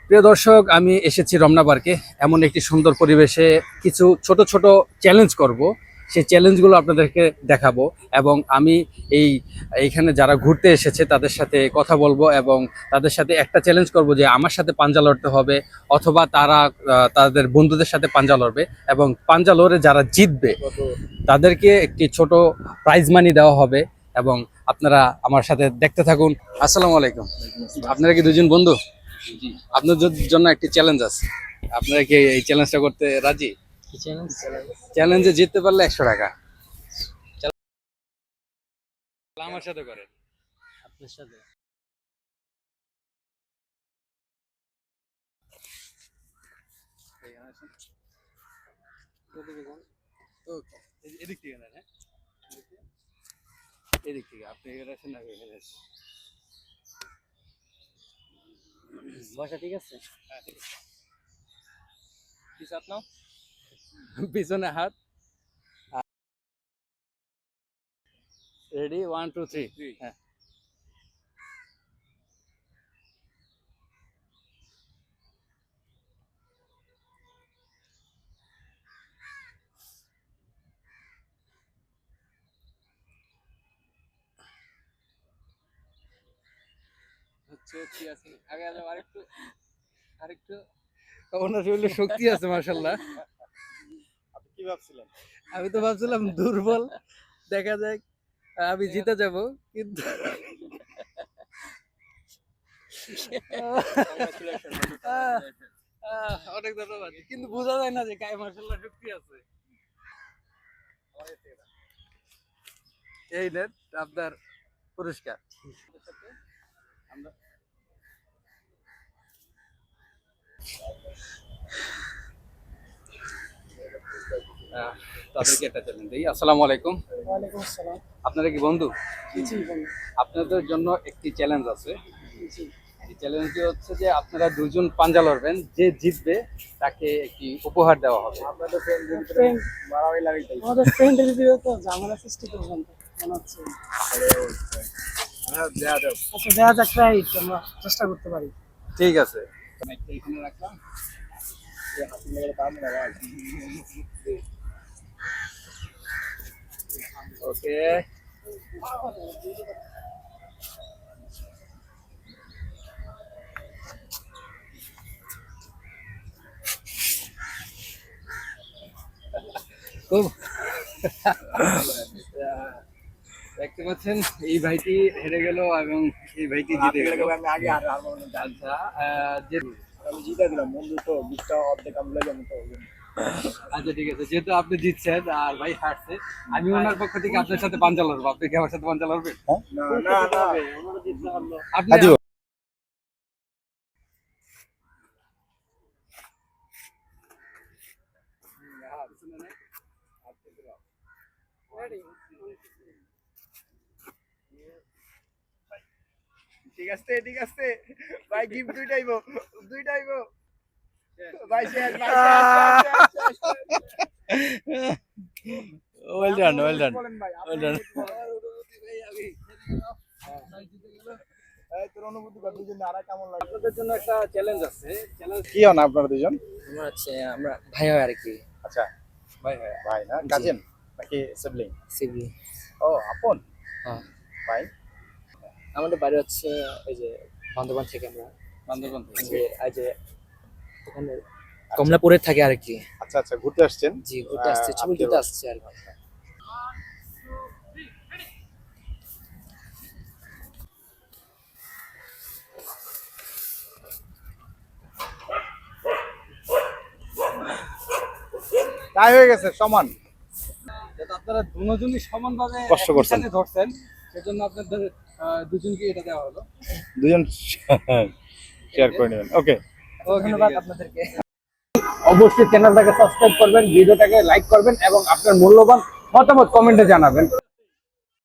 প্রিয় দর্শক, আমি এসেছি রমনা পার্কে। এমন একটি সুন্দর পরিবেশে কিছু ছোট ছোট চ্যালেঞ্জ করব। সেই চ্যালেঞ্জগুলো আপনাদেরকে দেখাবো এবং আমি এইখানে যারা ঘুরতে এসেছে তাদের সাথে কথা বলবো এবং তাদের সাথে একটা চ্যালেঞ্জ করব যে আমার সাথে পাঞ্জা লড়তে হবে, অথবা তারা তাদের বন্ধুদের সাথে পাঞ্জা লড়বে এবং পাঞ্জা লড়ে যারা জিতবে তাদেরকে একটি ছোট প্রাইজ মানি দেওয়া হবে। এবং আপনারা আমার সাথে দেখতে থাকুন। আসসালামু আলাইকুম। আপনারা কি দুজন বন্ধু? আপনার জন্য একটি চ্যালেঞ্জ আছে। আপনারা কি এই চ্যালেঞ্জটা করতে রাজি? চ্যালেঞ্জে জিততে পারলে 100 টাকা। আমার সাথে করেন। আপনার সাথে এদিক থেকে না, হ্যাঁ এদিক থেকে আপনি বসা ঠিক আছে? পিছনে হাত। রেডি, 1 2 3। হ্যাঁ, ওনার শরীরে শক্তি আছে মাশাআল্লাহ। আপনি কি ভাবছিলেন? আমি তো ভাবছিলাম দুর্বল, দেখা যাক আমি জিতে যাব, কিন্তু অনেক ধন্যবাদ। কিন্তু বোঝা যায় না যে গায়ে মাশাআল্লাহ শক্তি আছে। এই নেন আপনার পুরস্কার। আমরা তাদেরকে একটা চ্যালেঞ্জ দিই। আসসালামু আলাইকুম। ওয়ালাইকুম আসসালাম। আপনারা কি বন্ধু? জি বন্ধু। আপনাদের জন্য একটি চ্যালেঞ্জ আছে। জি। এই চ্যালেঞ্জটি হচ্ছে যে আপনারা দুজন পাঞ্জা লড়বেন, যে জিতবে তাকে একটি উপহার দেওয়া হবে। আপনাদের মারামারি লাগাইতে আমাদের ফ্রেন্ডের ভিডিও তো ঝামেলা সৃষ্টি করবেন তো মনে হচ্ছে। হ্যাঁ দেয়া দাও। আচ্ছা দেখা যাক, ট্রাই আমরা চেষ্টা করতে পারি। ঠিক আছে, এখানে রাখলাম। এই হাসি লাগালে কাম না ভাই। ওকে, খুব দেখতে পাচ্ছেন এই ভাইটি হেরে গেল এবং এই ভাইটি জিতে গেল। আমি আগে আর আচ্ছা, যে আমি জিতে দিলাম বন্ধু, তো গিফটটা অর্ধেক আমি লাগে তো। আচ্ছা ঠিক আছে, যেহেতু আপনি জিতছেন আর ভাই হারছে, আমি ওনার পক্ষ থেকে আপনার সাথে পাঞ্জা লড়বো। আপনি কি আমার সাথে পাঞ্জা লড়বেন? না না না আপনি ঠিক আছে ঠিক আছে ভাই, গিফট দুইটাইবো দুইটাইবো ভাই। শেষ ভাই, শেষ। ওয়েল ডান, ওয়েল ডান, বলেন ভাই, ওয়েল ডান। এই তোর অনুভূতি কত? দুজন আর কেমন লাগে? আপনাদের জন্য একটা চ্যালেঞ্জ আছে। চ্যালেঞ্জ কি হন আপনারা দুজন? আমরা ভাই হয় আর কি। আচ্ছা ভাই ভাই ভাই না, কাজিন নাকি সিবলিং? সিবি। ও আপন হ্যাঁ, ভাই। আমাদের বাড়ি হচ্ছে এই যে বান্দরবান থেকে। আমরা বান্দরবান থেকে। যে এই যে ওখানে কমলাপুরে থাকে আর কি। আচ্ছা আচ্ছা, ঘুরতে আসছেন? জি, ঘুরতে আসছে, ছবি তুলতে আসছে আর কি। তাই হয়ে গেছে সমান। যেহেতু আপনারা দুজনই সমানভাবে কষ্ট করছেন। একসাথে ধরছেন, সেজন্য আপনাদের দুজনকে এটা দেওয়া হলো। দুজন শেয়ার করে নেবেন। ওকে, ধন্যবাদ আপনাদেরকে। অবশ্যই চ্যানেলটাকে সাবস্ক্রাইব করবেন, ভিডিওটাকে লাইক করবেন এবং আপনার মূল্যবান মতামত কমেন্টে জানাবেন।